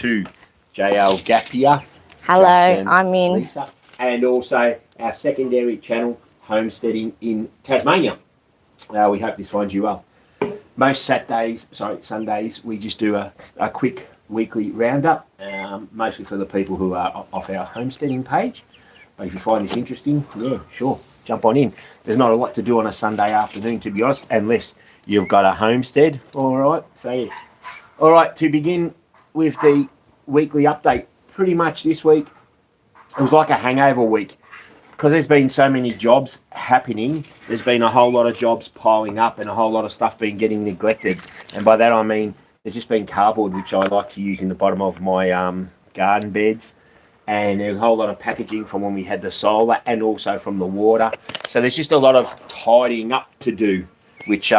to JLGapYear. Hello, I'm in. Lisa, and also our secondary channel, Homesteading in Tasmania. We hope this finds you well. Most Sundays, we just do a quick weekly roundup, mostly for the people who are off our homesteading page. But if you find this interesting, yeah, sure, jump on in. There's not a lot to do on a Sunday afternoon, to be honest, unless you've got a homestead. All right, so yeah. All right, to begin with the weekly update, pretty much this week, it was like a hangover week. Because there's been so many jobs happening, there's been a whole lot of jobs piling up and a whole lot of stuff being getting neglected. And by that I mean, there's just been cardboard, which I like to use in the bottom of my garden beds. And there's a whole lot of packaging from when we had the solar and also from the water. So there's just a lot of tidying up to do, which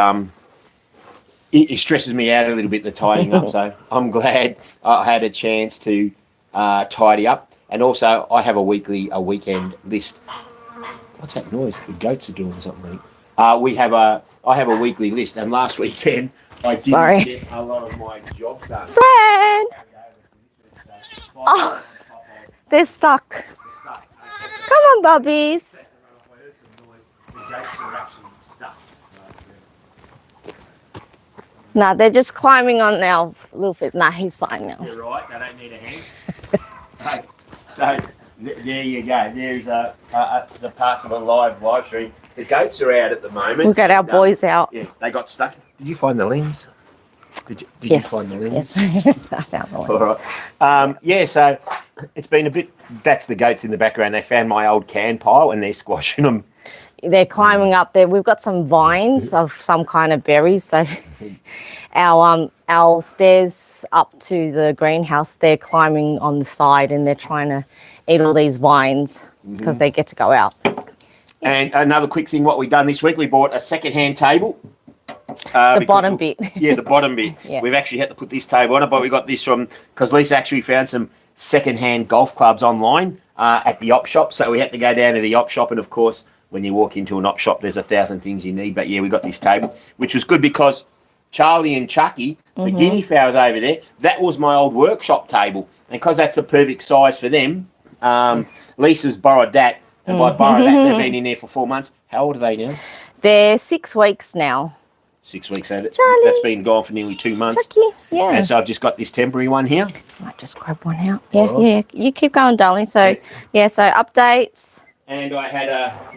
it stresses me out a little bit, the tidying up. So I'm glad I had a chance to tidy up. And also, I have a weekend list. What's that noise? The goats are doing something. I have a weekly list, and last weekend I didn't get a lot of my jobs done. Friend! Oh, they're stuck. Come on, bubbies. Nah, they're just climbing on our little feet. Nah, he's fine now. You're right, they don't need a hand. So there you go. There's the parts of a live stream. The goats are out at the moment. We've got our boys out. Yeah, they got stuck. Did you find the lens? Did you find the lens? Yes, I found the lens. All right. Yeah, so it's been a bit. That's the goats in the background. They found my old can pile and they're squashing them. They're climbing up there. We've got some vines of some kind of berries. So our stairs up to the greenhouse, they're climbing on the side and they're trying to eat all these vines because they get to go out. And another quick thing, what we've done this week, we bought a second-hand table. The bottom bit. Yeah, the bottom bit. Yeah. We've actually had to put this table on it, but we got this because Lisa actually found some second-hand golf clubs online at the op shop. So we had to go down to the op shop, and of course, when you walk into an op shop, there's 1,000 things you need. But yeah, we got this table, which was good because Charlie and Chucky, the guinea fowls over there, that was my old workshop table. And because that's the perfect size for them, Lisa's borrowed that. And by borrowed that, they've been in there for 4 months. How old are they now? They're 6 weeks now. 6 weeks. So that's been gone for nearly 2 months. Chucky, yeah. And so I've just got this temporary one here. Might just grab one out. Yeah. You keep going, darling. So, so updates. And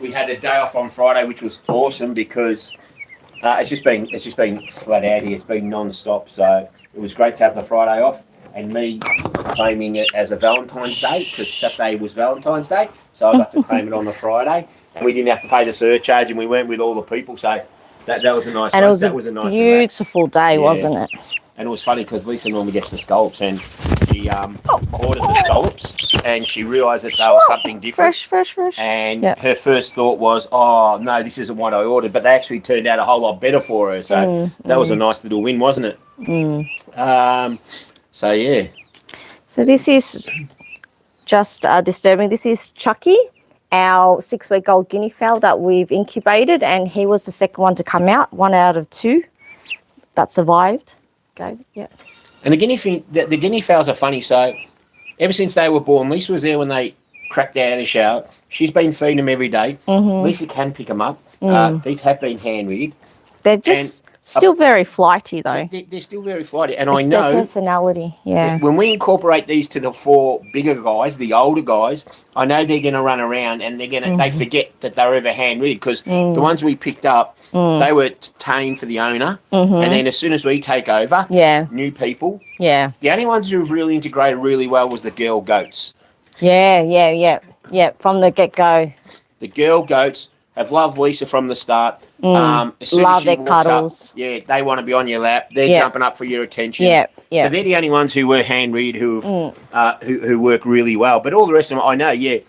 we had a day off on Friday, which was awesome because it's just been flat out here. It's been non-stop, so it was great to have the Friday off. And me claiming it as a Valentine's Day because Saturday was Valentine's Day, so I got to claim it on the Friday, and we didn't have to pay the surcharge, and we went with all the people, so that was a nice. And it was a nice beautiful day, wasn't it? And it was funny because Lisa normally gets the scallops, and she ordered the scallops, and she realised that they were something different. Fresh. And her first thought was, "Oh no, this isn't what I ordered," but they actually turned out a whole lot better for her. So that was a nice little win, wasn't it? So yeah. So this is just disturbing. This is Chucky, our 6-week-old guinea fowl that we've incubated, and he was the second one to come out. 1 out of 2 that survived. Go, yeah. And the guinea fowls are funny. So ever since they were born, Lisa was there when they cracked out of the shower. She's been feeding them every day. Lisa can pick them up. These have been hand rigged. They're just still very flighty, though. They're still very flighty, and it's I know their personality. Yeah. When we incorporate these to the 4 bigger guys, the older guys, I know they're going to run around and they're going to. They forget that they're ever hand rigged because the ones we picked up, they were tame for the owner, and then as soon as we take over, new people. Yeah. The only ones who've really integrated really well was the girl goats. Yeah. From the get-go. The girl goats have loved Lisa from the start. As soon Love as she their walks cuddles. Up, they want to be on your lap. They're jumping up for your attention. Yeah. So they're the only ones who were hand-reared who work really well. But all the rest of them, I know,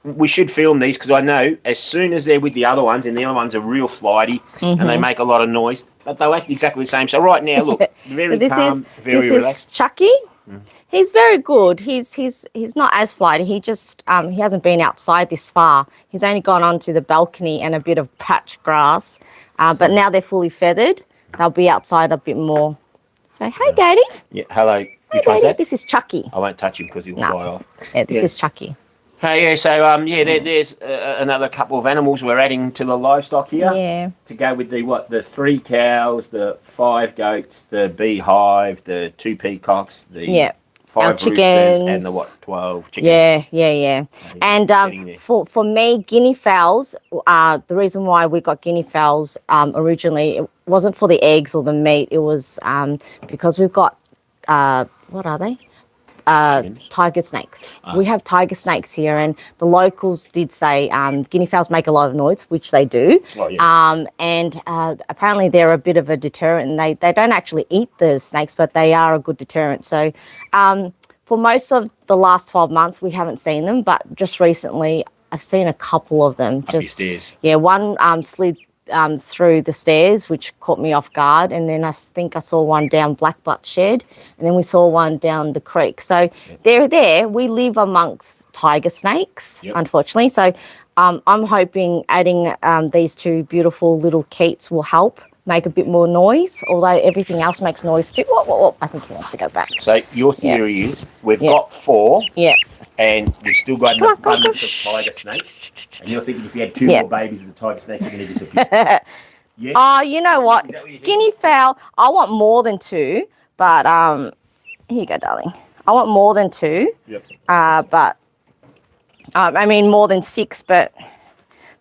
we should film these because I know as soon as they're with the other ones, and the other ones are real flighty and they make a lot of noise, but they'll act exactly the same. So right now, look, very calm, very relaxed. This is Chucky. He's very good. He's not as flighty. He just he hasn't been outside this far. He's only gone onto the balcony and a bit of patch grass. But now they're fully feathered. They'll be outside a bit more. So, hey, Daddy. Yeah, hello. Which one's that? This is Chucky. I won't touch him because he'll fly off. Yeah, this is Chucky. Hey, yeah, so there's another couple of animals we're adding to the livestock here. Yeah. To go with the 3 cows, the 5 goats, the beehive, the 2 peacocks, the 5 roosters, and the 12 chickens. Yeah. And for me, guinea fowls. The reason why we got guinea fowls originally, it wasn't for the eggs or the meat. It was because we've got what are they? Tiger snakes. We have tiger snakes here, and the locals did say guinea fowls make a lot of noise, which they do. Oh, yeah. And apparently they're a bit of a deterrent. And they don't actually eat the snakes, but they are a good deterrent. So for most of the last 12 months, we haven't seen them, but just recently I've seen a couple of them. Up your stairs. Yeah, one slid through the stairs, which caught me off guard, and then I think I saw one down Blackbutt Shed, and then we saw one down the creek. So they're there. We live amongst tiger snakes, unfortunately. So I'm hoping adding these 2 beautiful little keats will help make a bit more noise, although everything else makes noise too. Whoa. I think he wants to go back. So your theory is we've got 4. Yeah. And we've still got an abundance of tiger snakes. And you're thinking if you had 2 more babies, the tiger snakes are going to disappear. Yes. Oh, you know what? Guinea fowl, I want more than 2, but here you go, darling. I want more than 2. Yep. But I mean more than 6, but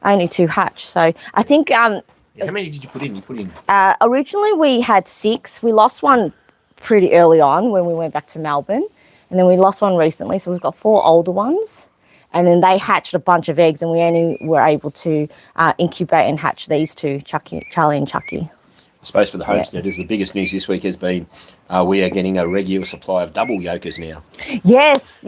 only 2 hatch. So I think how many did you put in? You put in originally we had 6. We lost one pretty early on when we went back to Melbourne. And then we lost one recently, so we've got 4 older ones. And then they hatched a bunch of eggs, and we only were able to incubate and hatch these 2, Charlie and Chucky. I suppose for the homesteaders, the biggest news this week has been we are getting a regular supply of double yolkers now. Yes.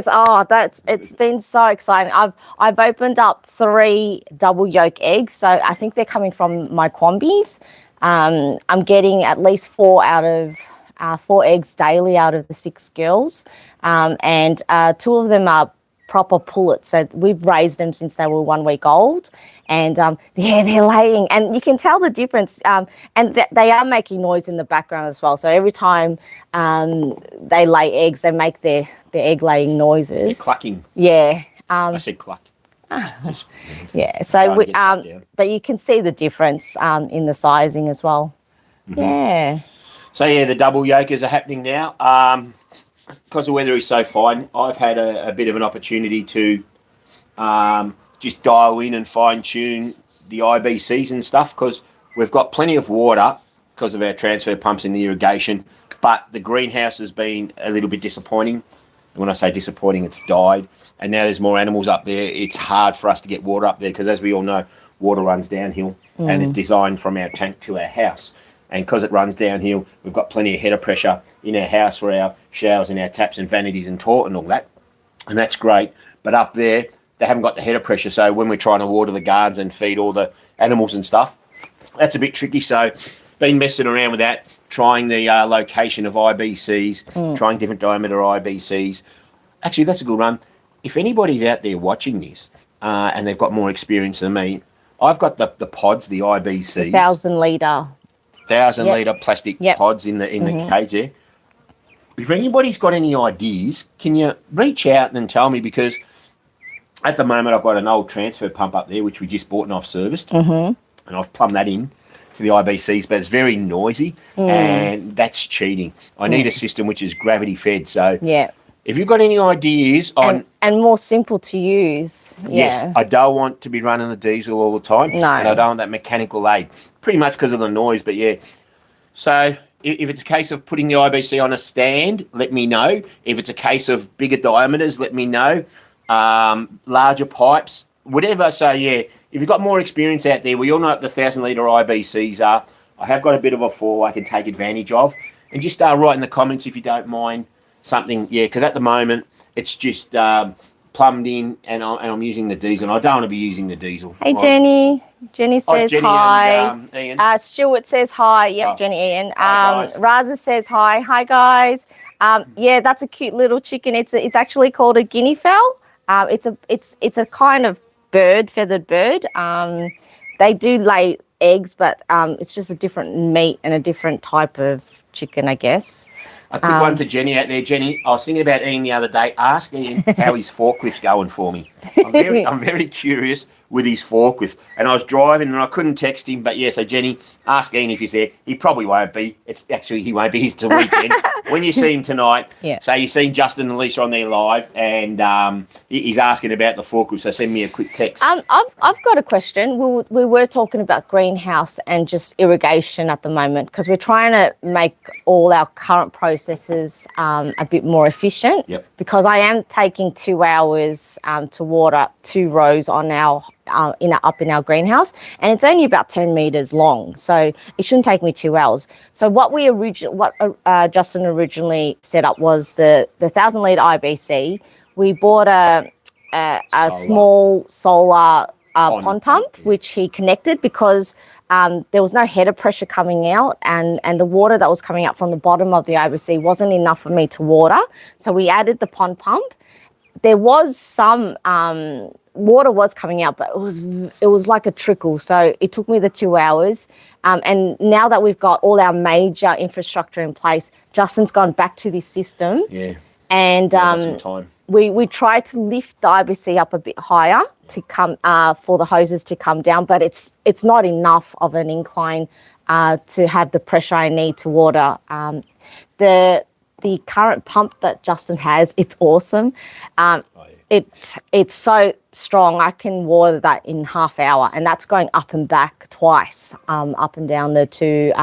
Oh, it's been so exciting. I've opened up 3 double yolk eggs, so I think they're coming from my Quambies. I'm getting at least 4 eggs daily out of the 6 girls, and 2 of them are proper pullets. So we've raised them since they were 1 week old, and they're laying, and you can tell the difference. And they are making noise in the background as well. So every time they lay eggs, they make their egg laying noises. They're clucking. Yeah. I said cluck. Yeah. So but you can see the difference in the sizing as well. Mm-hmm. Yeah. So the double yolkers are happening now. Because the weather is so fine, I've had a bit of an opportunity to just dial in and fine tune the IBCs and stuff, because we've got plenty of water because of our transfer pumps in the irrigation, but the greenhouse has been a little bit disappointing. And when I say disappointing, it's died. And now there's more animals up there. It's hard for us to get water up there because, as we all know, water runs downhill and it's designed from our tank to our house. And because it runs downhill, we've got plenty of header pressure in our house for our showers and our taps and vanities and toilet and all that. And that's great. But up there, they haven't got the header pressure. So when we're trying to water the gardens and feed all the animals and stuff, that's a bit tricky. So been messing around with that, trying the location of IBCs, trying different diameter IBCs. Actually, that's a good one. If anybody's out there watching this and they've got more experience than me, I've got the pods, the IBCs. 1,000 litre. 1,000 litre plastic pods in the cage there. If anybody's got any ideas, can you reach out and tell me? Because at the moment I've got an old transfer pump up there which we just bought and I've serviced, and I've plumbed that in to the IBCs, but it's very noisy and that's cheating. I need a system which is gravity fed. So if you've got any ideas on and more simple to use, yes, I don't want to be running the diesel all the time. No, and I don't want that mechanical aid. Pretty much because of the noise, but yeah. So if it's a case of putting the IBC on a stand, let me know. If it's a case of bigger diameters, let me know. Larger pipes, whatever. So yeah, if you've got more experience out there, we all know what the 1,000 litre IBCs are. I have got a bit of a fall I can take advantage of. And just write in the comments if you don't mind something. Yeah, because at the moment it's just plumbed in and I'm using the diesel. And I don't want to be using the diesel. Hey, Jenny. Jenny says hi. And, Ian. Stuart says hi. Yep, Jenny, Ian. Raza says hi. Hi, guys. Yeah, that's a cute little chicken. It's actually called a guinea fowl. It's a kind of bird, feathered bird. They do lay eggs, but it's just a different meat and a different type of chicken, I guess. A quick one to Jenny out there. Jenny, I was thinking about Ian the other day. Ask Ian how his forklift's going for me. I'm very curious with his forklift. And I was driving and I couldn't text him. But yeah, so Jenny, ask Ian if he's there. He probably won't be. He won't be. He's till weekend. When you see him tonight, say you've seen Justin and Lisa on there live, and he's asking about the forklift. So send me a quick text. I've got a question. We were talking about greenhouse and just irrigation at the moment because we're trying to make all our current processes a bit more efficient. Yep. Because I am taking 2 hours to water 2 rows on our up in our greenhouse, and it's only about 10 meters long, so it shouldn't take me 2 hours. So what Justin originally set up was the 1,000 litre IBC. We bought a small solar pond pump, which he connected because there was no header pressure coming out, and the water that was coming out from the bottom of the IBC wasn't enough for me to water. So we added the pond pump. There was some water was coming out, but it was like a trickle. So it took me the 2 hours. And now that we've got all our major infrastructure in place, Justin's gone back to this system. Yeah. And some time. We tried to lift the IBC up a bit higher to come for the hoses to come down, but it's not enough of an incline to have the pressure I need to water. The current pump that Justin has, it's awesome. It's so strong. I can water that in half hour, and that's going up and back twice, up and down the 2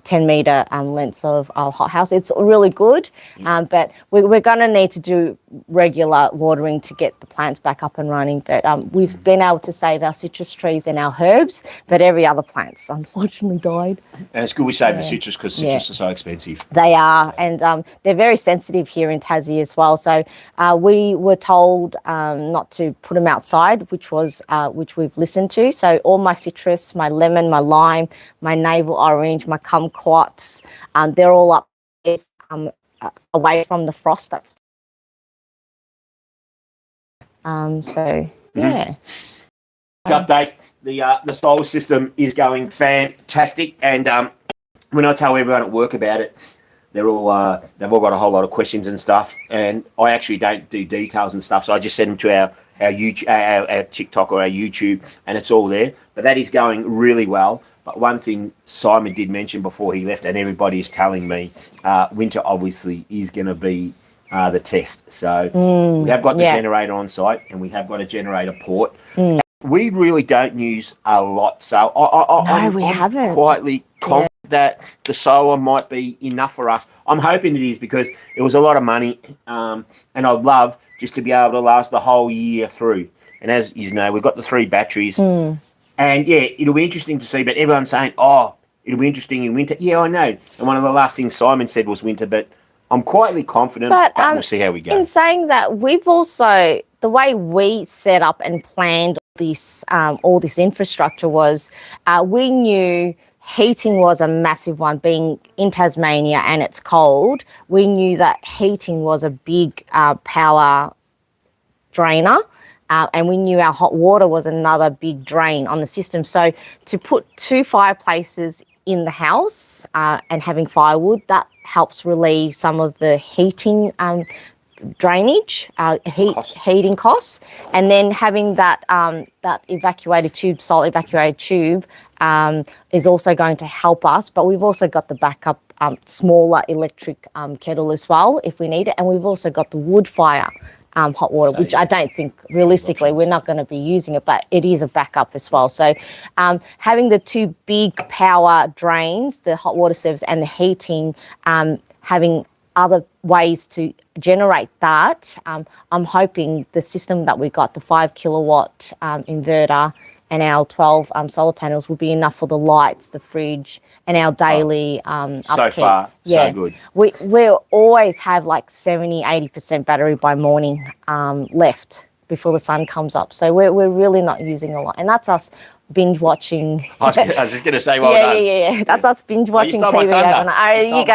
10-meter lengths of our hothouse. It's really good, but we're going to need to do regular watering to get the plants back up and running. But we've been able to save our citrus trees and our herbs, but every other plant's unfortunately died. And it's good we save the citrus because citrus are so expensive. They are, and they're very sensitive here in Tassie as well. So we were told not to put them outside, which we've listened to. So all my citrus, my lemon, my lime, my navel orange, my kumquats, they're all up away from the frost. That's Update: the solar system is going fantastic, and when I tell everyone at work about it, they've all got a whole lot of questions and stuff. And I actually don't do details and stuff, so I just send them to our YouTube, our TikTok or our YouTube, and it's all there. But that is going really well. But one thing Simon did mention before he left, and everybody is telling me, winter obviously is going to be the test. So we have got the generator on site, and we have got a generator port. We really don't use a lot, so I'm haven't. Quietly confident that the solar might be enough for us. I'm hoping it is, because it was a lot of money, and I'd love just to be able to last the whole year through. And as you know, we've got the 3 batteries. And yeah, it'll be interesting to see, but everyone's saying, it'll be interesting in winter. Yeah, I know. And one of the last things Simon said was winter, but I'm quietly confident, but we'll see how we go. In saying that, we've also, the way we set up and planned this, all this infrastructure was, we knew heating was a massive one. Being in Tasmania and it's cold, we knew that heating was a big power drainer. And we knew our hot water was another big drain on the system. So to put 2 fireplaces in the house and having firewood, that helps relieve some of the heating drainage, heating costs. And then having that evacuated tube, salt evacuated tube, is also going to help us. But we've also got the backup smaller electric kettle as well if we need it. And we've also got the wood fire hot water, which I don't think realistically we're not going to be using it, but it is a backup as well. So having the 2 big power drains, the hot water service and the heating, having other ways to generate that, I'm hoping the system that we got, the 5 kilowatt inverter and our 12 solar panels, will be enough for the lights, the fridge, and our daily upkeep. So far, so good. We always have like 70-80% battery by morning left before the sun comes up. So we're really not using a lot, and that's us binge watching. I was just going to say, well done. Yeah. That's us binge watching TV.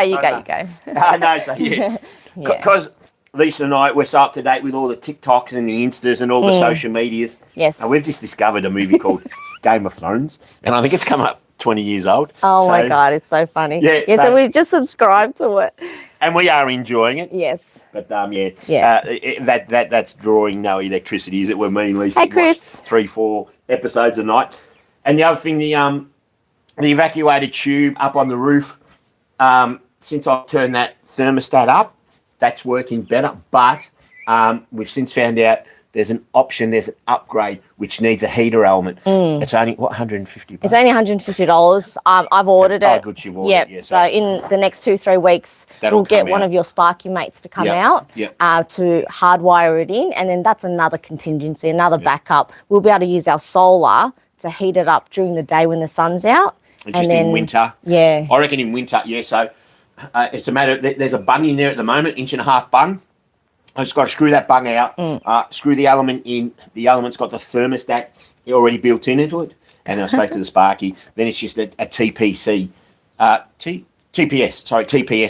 You go. No, so yeah, because Lisa and I, we're so up to date with all the TikToks and the Instas and all the social medias. Yes. And we've just discovered a movie called Game of Thrones, and I think it's come up 20 years old. Oh my God, it's so funny. Yeah, so we've just subscribed to it. and we are enjoying it. Yes. But that's drawing no electricity, is it? We're mainly Hey, Chris. 3-4 episodes a night. And the other thing, the evacuated tube up on the roof. Since I've turned that thermostat up, that's working better. But we've since found out there's an option, there's an upgrade which needs a heater element. It's only $150. It's only $150. I've ordered it. Oh, good, you've ordered it. Yeah. So in the next 2-3 weeks, we'll get one of your Sparky mates to come out to hardwire it in, and then that's another contingency, another backup. We'll be able to use our solar to heat it up during the day when the sun's out. And then, in winter. Yeah. I reckon in winter, So it's a matter of, there's a bung in there at the moment, 1.5-inch bung. I just got to screw that bung out, screw the element in. The element's got the thermostat already built into it. And then I spoke to the Sparky. Then it's just a TPS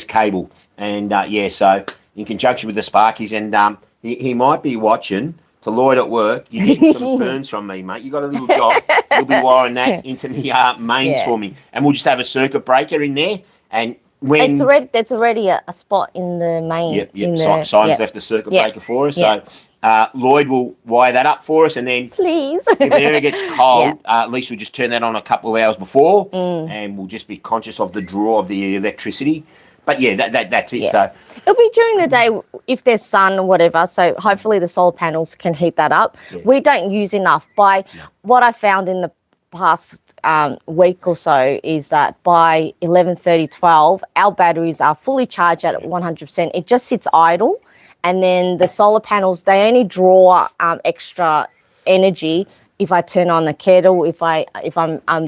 cable. And so in conjunction with the Sparkies, and he might be watching. To Lloyd at work, you're getting some ferns from me, mate. You got a little job. You'll be wiring that into the mains for me, and we'll just have a circuit breaker in there. And when there's already a spot in the main. Simon's left a circuit breaker for us, so Lloyd will wire that up for us, and then please, if it ever gets cold, at least we'll just turn that on a couple of hours before, and we'll just be conscious of the draw of the electricity. But that's it. So it'll be during the day if there's sun or whatever. So hopefully the solar panels can heat that up. Yeah. We don't use enough. What I found in the past week or so is that by 11:30, 12, our batteries are fully charged at 100%. It just sits idle, and then the solar panels, they only draw extra energy if I turn on the kettle, if I'm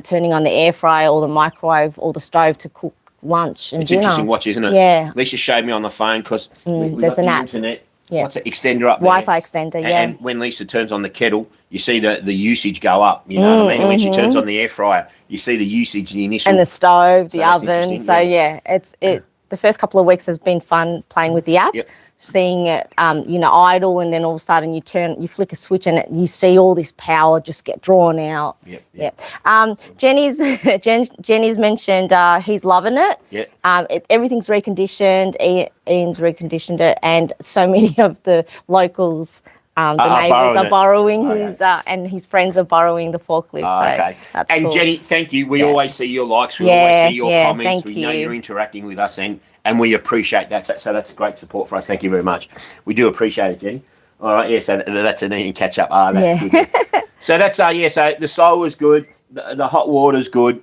turning on the air fryer or the microwave or the stove to cook lunch and it's dinner. Interesting watch, isn't it? Yeah. Lisa showed me on the phone because we've there's got an the app. internet. Yeah. What's it? Extender up there. Wi-Fi extender, And when Lisa turns on the kettle, you see the usage go up. You know what I mean? And when she turns on the air fryer, you see the usage, the initial. And the stove, the that's oven. So the first couple of weeks has been fun playing with the app. Yep. Seeing it, idle, and then all of a sudden you flick a switch and you see all this power just get drawn out. Yep. Jenny's mentioned he's loving it. Yep. Everything's reconditioned. Ian's reconditioned it, and so many of the locals, the neighbours are borrowing and his friends are borrowing the forklift. Okay. That's and cool. Jenny, thank you. We always see your likes. We always see your comments. We know you. you're interacting with us, and we appreciate that. So that's a great support for us. Thank you very much. We do appreciate it, Jenny. All right, so that's an Ian catch up. That's good. So that's so the solar's good. The hot water's good.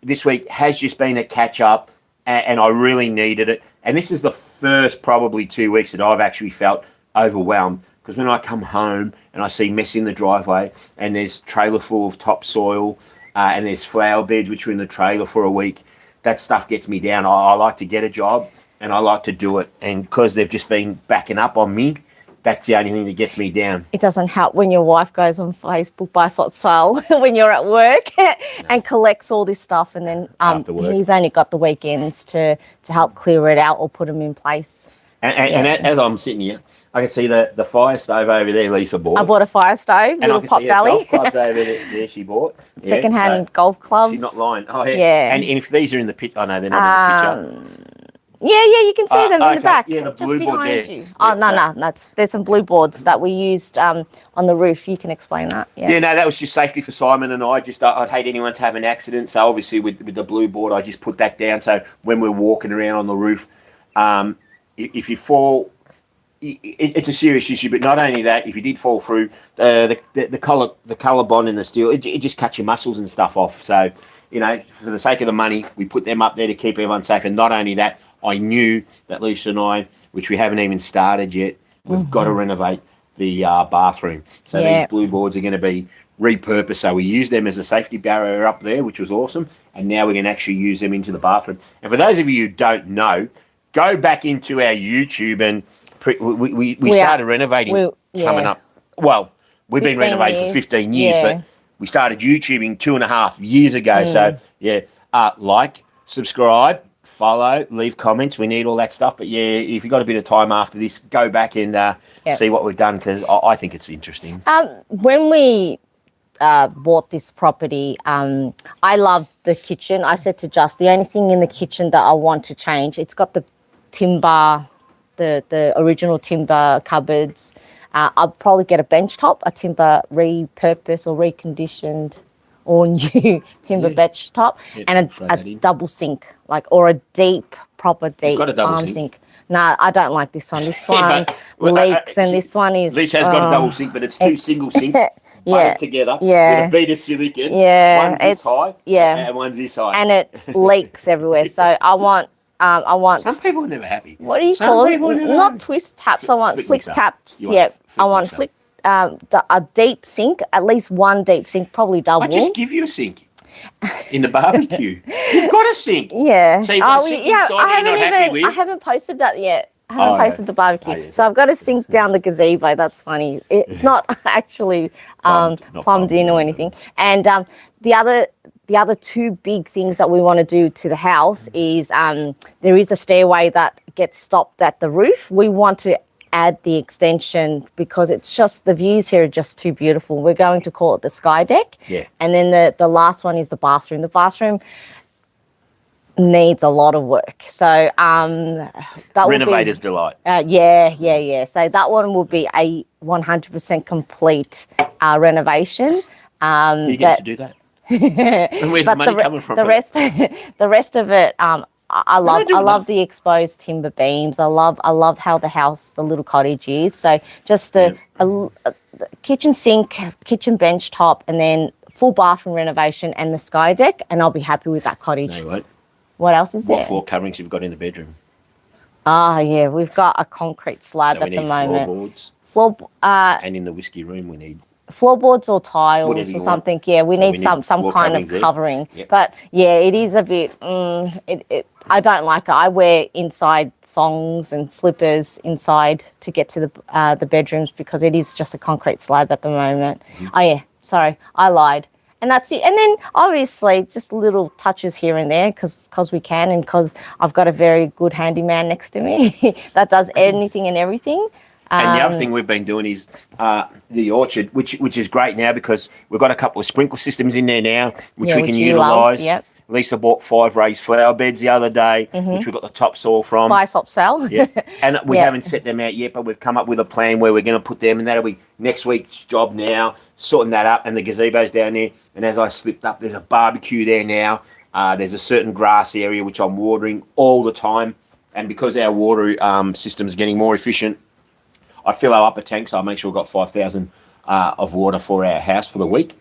This week has just been a catch up, and I really needed it. And this is the first probably 2 weeks that I've actually felt overwhelmed. Because when I come home and I see mess in the driveway and there's trailer full of topsoil and there's flower beds which are in the trailer for a week, that stuff gets me down. I like to get a job and I like to do it. And because they've just been backing up on me, that's the only thing that gets me down. It doesn't help when your wife goes on Facebook, buys what's sale when you're at work and collects all this stuff. And then he's only got the weekends to help clear it out or put them in place. And as I'm sitting here, I can see the fire stove over there Lisa bought. I bought a fire stove, and little Pop Valley. Golf clubs over there she bought. Second-hand golf clubs. She's not lying. Oh, yeah. And if these are in the picture, they're not in the picture. Yeah, you can see them in the back. Yeah, the just blue board behind there. you. No. There's some blue boards that we used on the roof. You can explain that. Yeah, no, that was just safety for Simon and I. I'd hate anyone to have an accident. So obviously with the blue board, I just put that down. So when we're walking around on the roof, if you fall, it's a serious issue. But not only that, if you did fall through, the colour bond in the steel, it just cuts your muscles and stuff off. So, for the sake of the money, we put them up there to keep everyone safe. And not only that, I knew that Lisa and I, which we haven't even started yet, we've got to renovate the bathroom. So these blue boards are going to be repurposed. So we used them as a safety barrier up there, which was awesome. And now we can actually use them into the bathroom. And for those of you who don't know, go back into our YouTube and we started renovating coming up. Well, we've been renovating for 15 years, but we started YouTubing 2.5 years ago. So like, subscribe, follow, leave comments. We need all that stuff. But if you've got a bit of time after this, go back and see what we've done, because I think it's interesting. When we bought this property, I love the kitchen. I said to Just, the only thing in the kitchen that I want to change, it's got the timber, the original timber cupboards. I'll probably get a bench top, a timber repurposed or reconditioned or new timber bench top, and a double sink, like, or a deep, proper deep got a double farm sink. Nah, I don't like this one. This one leaks, and this one is. This has got a double sink, but it's two single sinks butted together with a bead of silicone. One's this high, and one's this high, and it leaks everywhere. So I want. Some people are never happy. What do you call it? Not twist taps. I want flick taps. Yeah, I want flick. A deep sink, at least one deep sink, probably double. I just give you a sink in the barbecue. You've got a sink. Yeah. So you've got a sink inside I haven't posted that yet. I haven't posted the barbecue. So I've got a sink down the gazebo. That's funny. It's not actually plumbed in or anything. And the other two big things that we want to do to the house is there is a stairway that gets stopped at the roof. We want to add the extension because it's just, the views here are just too beautiful. We're going to call it the sky deck. Yeah. And then the last one is the bathroom. The bathroom needs a lot of work. So that Renovator's delight. Yeah. So that one will be a 100% complete renovation. You get to do that. And where's the money coming from? The rest of it, I love the exposed timber beams. I love how the little cottage is. So just the kitchen sink, kitchen bench top, and then full bathroom renovation and the sky deck, and I'll be happy with that cottage. No, you won't. What else is there? What floor coverings you've got in the bedroom? Yeah, we've got a concrete slab at the moment. Floorboards. And in the whiskey room we need floorboards or tiles or something. Want. Yeah, we need some kind of covering. Yep. But yeah, it is a bit. I don't like it. I wear inside thongs and slippers inside to get to the bedrooms because it is just a concrete slab at the moment. Mm-hmm. Oh yeah, sorry, I lied. And that's it. And then obviously just little touches here and there because we can, and because I've got a very good handyman next to me that does anything and everything. And the other thing we've been doing is the orchard, which is great now because we've got a couple of sprinkle systems in there now, which we can utilise. Yep. Lisa bought 5 raised flower beds the other day, which we got the topsoil from. By Sopsal. Yeah. And we haven't set them out yet, but we've come up with a plan where we're going to put them, and that'll be next week's job now, sorting that up, and the gazebo's down there. And as I slipped up, there's a barbecue there now. There's a certain grass area which I'm watering all the time. And because our water system's getting more efficient, I fill our upper tank, so I make sure we've got 5,000 of water for our house for the week.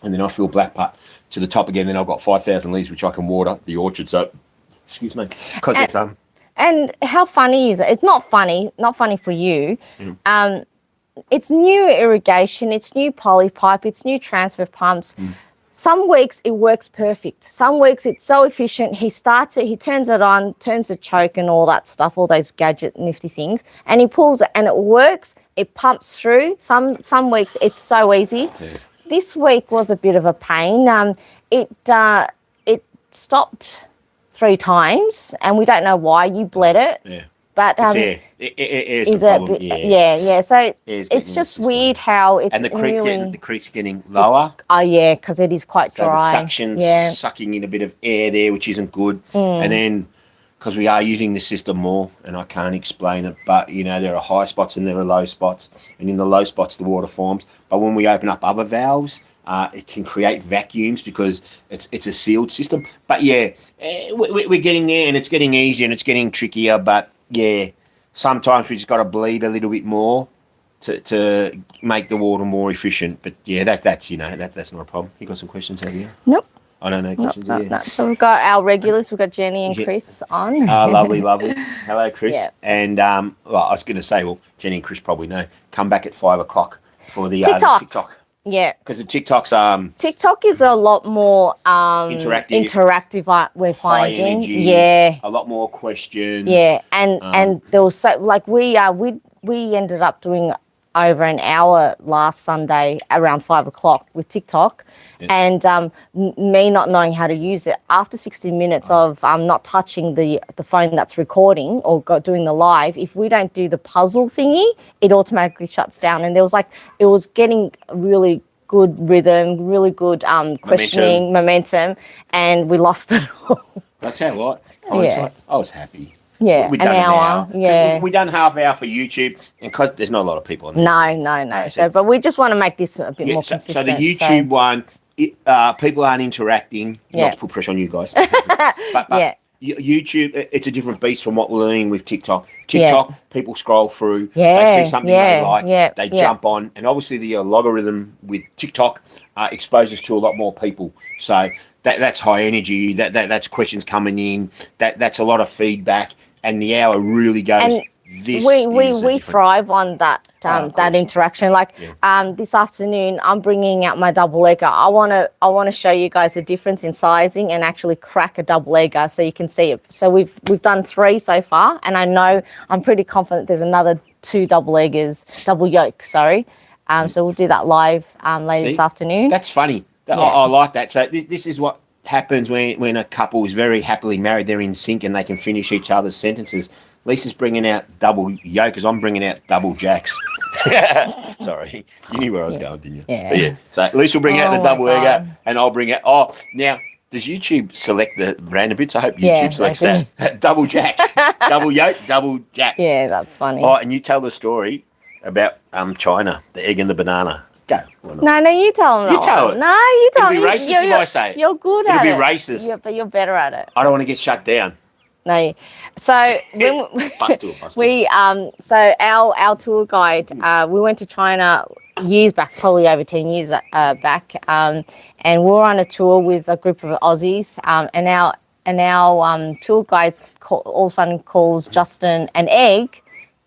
And then I fill black part to the top again. Then I've got 5,000 litres, which I can water the orchard. So, excuse me, because it's And how funny is it? It's not funny for you. It's new irrigation, it's new poly pipe, it's new transfer pumps. Some weeks it works perfect. Some weeks it's so efficient. He starts it, he turns it on, turns the choke and all that stuff, all those gadget nifty things, and he pulls it and it works. It pumps through. Some weeks it's so easy. Yeah. This week was a bit of a pain. It stopped 3 times, and we don't know why. You bled it. Yeah. But it is the problem. Yeah. So it's just weird how it's and the creek's getting lower. Oh yeah, because it is quite dry. So the suction's sucking in a bit of air there, which isn't good. And then because we are using the system more, and I can't explain it, but there are high spots and there are low spots, and in the low spots the water forms. But when we open up other valves, it can create vacuums because it's a sealed system. But yeah, we're getting there, and it's getting easier and it's getting trickier. But yeah, sometimes we just got to bleed a little bit more to make the water more efficient. But yeah, that's not a problem. You got some questions over here? Nope. I don't know questions here. No. So we've got our regulars. We've got Jenny and Chris on. Lovely. Hello, Chris. Yeah. And I was going to say, well, Jenny and Chris probably know. Come back at 5 o'clock for the TikTok. Yeah. Because the TikTok's TikTok is a lot more interactive. We're finding. High energy, yeah. A lot more questions. Yeah, and there was so we ended up doing over an hour last Sunday around 5 o'clock with TikTok, and me not knowing how to use it. After 60 minutes of not touching the phone that's recording or doing the live, if we don't do the puzzle thingy, it automatically shuts down. And it was getting really good rhythm, really good questioning, momentum, and we lost it all. I tell you what, I was happy. Yeah, We've an done hour. Yeah. We've done half hour for YouTube, and because there's not a lot of people on there. No. So, but we just want to make this a bit more So consistent. the YouTube one, people aren't interacting. Not to put pressure on you guys, but YouTube, it's a different beast from what we're learning with TikTok. TikTok, people scroll through, they see something they like, they jump on, and obviously the algorithm with TikTok exposes to a lot more people. So that's high energy. That's questions coming in. That's a lot of feedback, and the hour really goes. And we thrive on that that interaction. Like this afternoon, I'm bringing out my double egger. I want to show you guys the difference in sizing and actually crack a double egger so you can see it. So we've done 3 so far, and I'm pretty confident there's another 2 double yolks. Sorry. So we'll do that live later this afternoon. That's funny. I like that. So this is what happens when a couple is very happily married. They're in sync and they can finish each other's sentences. Lisa's bringing out double yolkers. I'm bringing out double jacks. Sorry, you knew where I was going, didn't you? Yeah. So Lisa will bring out the double egger, and I'll bring out. Oh, now does YouTube select the random bits? I hope YouTube selects that. Double jack, double yolk, double jack. Yeah, that's funny. Oh, and you tell the story about China, the egg and the banana. Go. No, you tell them. You tell it. No, you tell It'll be racist if I say it. You're good at it. It'll be racist. Yeah, but you're better at it. I don't want to get shut down. No. So when so our tour guide, we went to China years back, probably over 10 years back, and we were on a tour with a group of Aussies, and our tour guide all of a sudden calls Justin an egg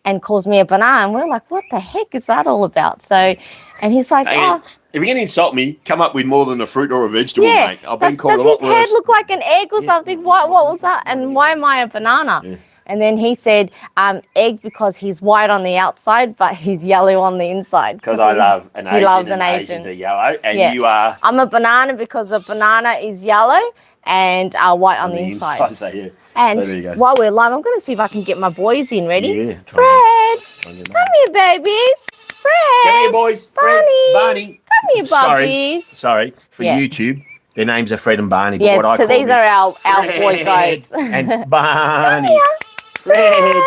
and calls me a banana, and we're like, what the heck is that all about? So, and he's like, if you're going to insult me, come up with more than a fruit or a vegetable, mate. I've been called a lot worse. Does his head look like an egg or something? What was that? And why am I a banana? Yeah. And then he said, egg because he's white on the outside, but he's yellow on the inside. Because I love an Asian. He loves an Asian. Asian. Asians are yellow, and you are... I'm a banana because a banana is yellow and white on the inside. So, yeah. And so while we're live, I'm going to see if I can get my boys in. Ready? Yeah. Fred! Come here, babies! Fred! Come here, boys! Barney! Come here, bubbies! Sorry. For YouTube, their names are Fred and Barney. Yeah, what so these are our boy guides. And Barney. Come here. Fred!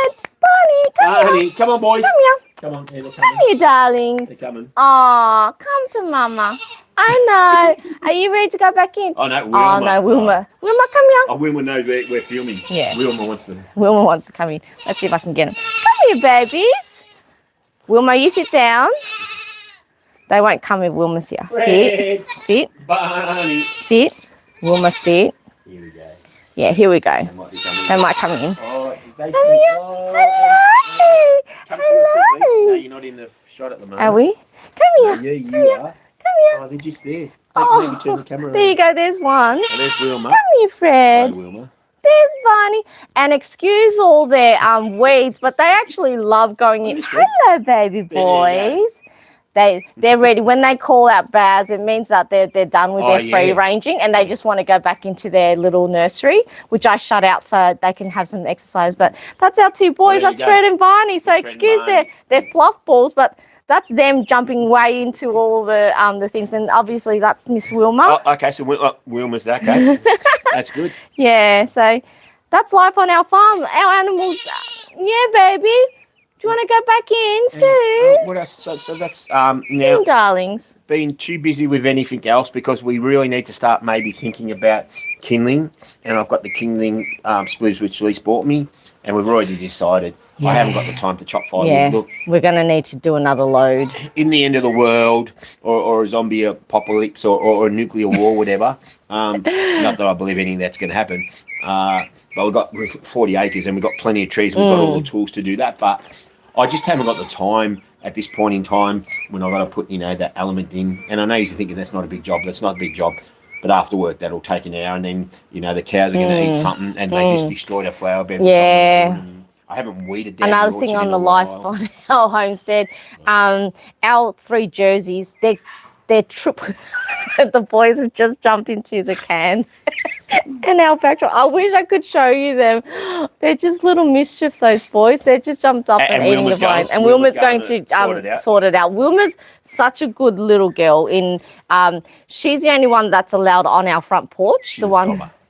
Barney, come on, boys. Come here. Come on, come here, darlings. They're coming. Oh, come to Mama. I know. Are you ready to go back in? Oh, no, Wilma. Oh, no, Wilma. Wilma, come here. Oh, Wilma knows we're filming. Yeah. Wilma wants them. Wilma wants to come in. Let's see if I can get him. Come here, babies. Wilma, you sit down. They won't come if Wilma's here. Fred. Sit. Barney. Sit. Wilma, sit. Here we go. Yeah, here we go. They might come in. Oh, come here. Hello. Come to your seat, Lisa. No, you're not in the shot at the moment. Are we? Come here. Yeah, you are. Come here. Oh, they're just there. Oh, turn the camera there you go. There's one. Oh, there's Wilma. Come here, Fred. Hi, Wilma. There's Barney. And excuse all their weeds, but they actually love going in. Hello, baby boys. They're ready. When they call out Baz, it means that they're done with their free ranging and they just want to go back into their little nursery, which I shut out so they can have some exercise. But that's our 2 boys. That's Fred and Barney. So excuse their fluff balls, but that's them jumping way into all the things. And obviously that's Miss Wilma. Oh, okay, so Wilma's that, okay. That's good. Yeah, so that's life on our farm. Our animals, yeah, baby. Do you want to go back in soon? What else? So that's soon, now, darlings. Being too busy with anything else because we really need to start maybe thinking about kindling. And I've got the kindling splitters which Lise bought me, and we've already decided. Yeah. I haven't got the time to chop firewood. Yeah, look, we're going to need to do another load. In the end of the world, or a zombie apocalypse, or a nuclear war, whatever. Not that I believe anything that's going to happen. But we've got 40 acres and we've got plenty of trees. We've got all the tools to do that. But I just haven't got the time at this point in time when I've got to put, that element in. And I know you're thinking that's not a big job. That's not a big job. But after work, that'll take an hour. And then, the cows are going to eat something and they just destroyed our flower bed. Yeah. I haven't weeded down. Another thing on the life on our homestead, our 3 jerseys, they're the boys have just jumped into the can and our backdrop. I wish I could show you them. They're just little mischiefs, those boys. They just jumped up and eating the vine. And Wilma's going to sort it out. Wilma's such a good little girl. She's the only one that's allowed on our front porch.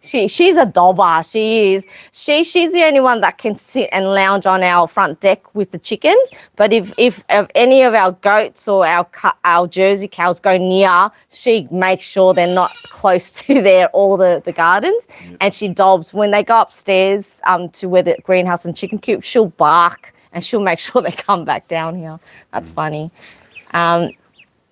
She's a dobber. She is. She's the only one that can sit and lounge on our front deck with the chickens. But if any of our goats or our Jersey cows go near, she makes sure they're not close to all the gardens. Yep. And she dobs when they go upstairs to where the greenhouse and chicken coop. She'll bark and she'll make sure they come back down here. That's funny. And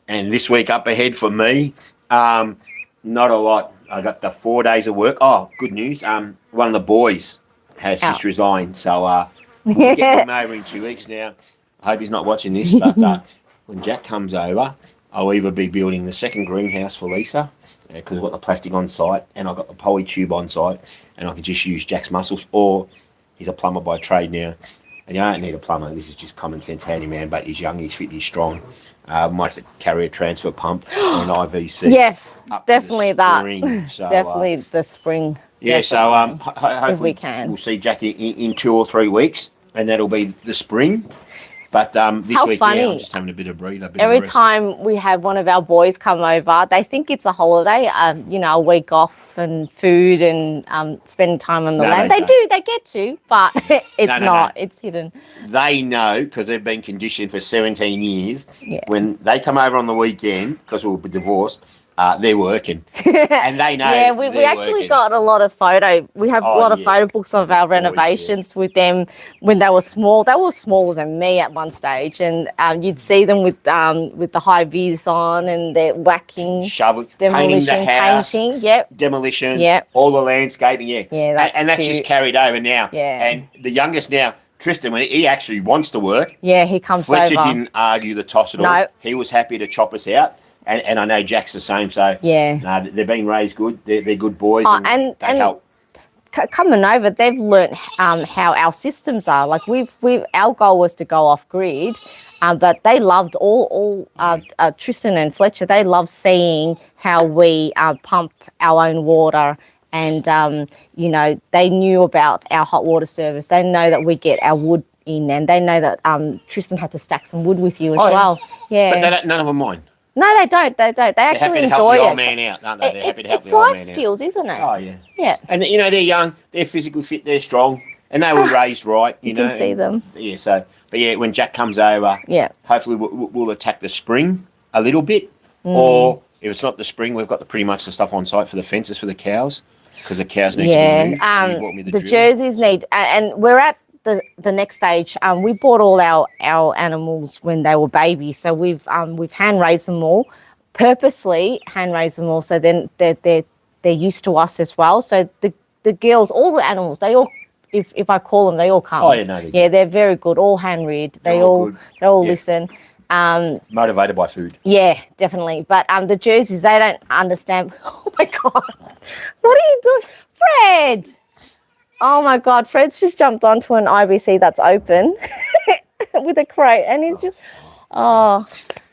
this week up ahead for me, not a lot. I got the 4 days of work. Oh, good news. One of the boys has just resigned. So we'll get him over in 2 weeks now. I hope he's not watching this. But when Jack comes over, I'll either be building the second greenhouse for Lisa, because I've got the plastic on site and I've got the poly tube on site, and I can just use Jack's muscles, or he's a plumber by trade now. And you don't need a plumber. This is just common sense handyman, but he's young, he's fit, he's strong. Might have to carry a transfer pump or an IVC. Yes, definitely that. So, definitely the spring. Yeah, definitely, so hopefully we can. We'll see Jack in 2 or 3 weeks, and that'll be the spring. But this How week, funny. yeah, I'm just having a bit of breather. Every time we have one of our boys come over, they think it's a holiday, a week off and food and spending time on the land. They get to, but it's not. It's hidden. They know, because they've been conditioned for 17 years, when they come over on the weekend, because we'll be divorced, they're working. And they know. Yeah, we actually got a lot of we have a lot of photo books of our renovations with them when they were small. They were smaller than me at one stage, and you'd see them with the high vis on, and they're whacking, shoveling, demolition, painting the house, painting, demolition, all the landscaping, that's cute. just carried over now. Yeah. And the youngest now, Tristan, when he actually wants to work, he comes Fletcher over. didn't argue the toss at all. No. He was happy to chop us out. And I know Jack's the same, so they're being raised good. They're good boys, and they help. Coming over, they've learnt how our systems are. Like our goal was to go off grid, but they loved all Tristan and Fletcher. They loved seeing how we pump our own water, and they knew about our hot water service. They know that we get our wood in, and they know that Tristan had to stack some wood with you as well. Yeah, but none of them mind. No, they don't. They actually enjoy it. They're happy to help the old man out, aren't they? They're happy to help the old man out. It's life skills, isn't it? Oh, yeah. Yeah. And, they're young, they're physically fit, they're strong, and they were raised right, you know. You can see them. Yeah, so, but when Jack comes over, hopefully we'll attack the spring a little bit, or if it's not the spring, we've got pretty much the stuff on site for the fences for the cows, because the cows need to be moved. The jerseys need, and we're at the next stage. We bought all our animals when they were babies, so we've hand raised them all, purposely hand raised them all, so then they're used to us as well. So the girls, all the animals, they all, if I call them, they all come. Oh yeah, no. They're very good, all hand reared. They all listen. Motivated by food. Yeah, definitely. But the jerseys, they don't understand. Oh my God, what are you doing, Fred? Oh my God, Fred's just jumped onto an IBC that's open with a crate, and he's just, Do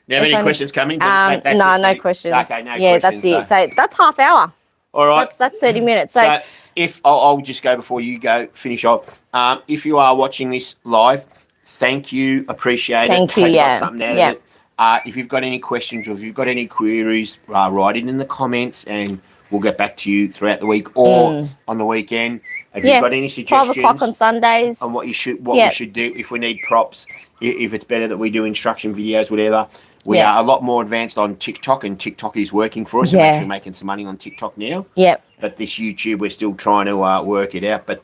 you have any questions coming? No questions. Okay, no questions. Yeah, that's it. So that's half hour. All right. That's 30 minutes. So if I'll just go before you go finish off. If you are watching this live, thank you, appreciate it. Thank you. Got something out of it. If you've got any questions or if you've got any queries, write it in the comments, and we'll get back to you throughout the week or on the weekend. If you've got any suggestions 12 o'clock on Sundays on what we should do, if we need props, if it's better that we do instruction videos, whatever. We are a lot more advanced on TikTok, and TikTok is working for us. We're actually making some money on TikTok now. Yep. But this YouTube, we're still trying to work it out. But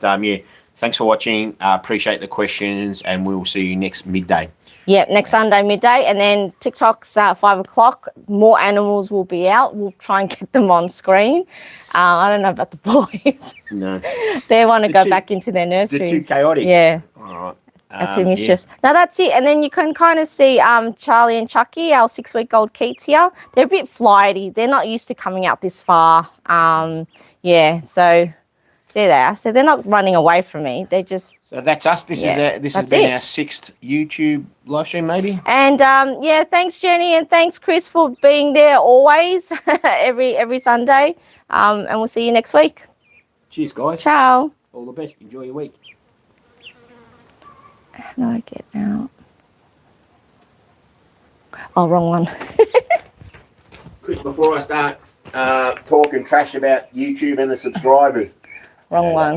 thanks for watching. Appreciate the questions, and we will see you next midday. Yep, next Sunday midday, and then TikTok's 5 o'clock. More animals will be out. We'll try and get them on screen. I don't know about the boys. No. They want to go back into their nursery. They're too chaotic. Yeah. All right. They're too mischievous. Now that's it. And then you can kind of see Charlie and Chucky, our 6-week-old Keats here. They're a bit flighty. They're not used to coming out this far. So there they are. So they're not running away from me. They're just... So that's us. This has been our 6th YouTube live stream, maybe. And thanks Jenny, and thanks Chris for being there always, every Sunday. And we'll see you next week. Cheers, guys. Ciao. All the best. Enjoy your week. How do I get out? Oh, wrong one. Chris, before I start, talking trash about YouTube and the subscribers. Wrong one.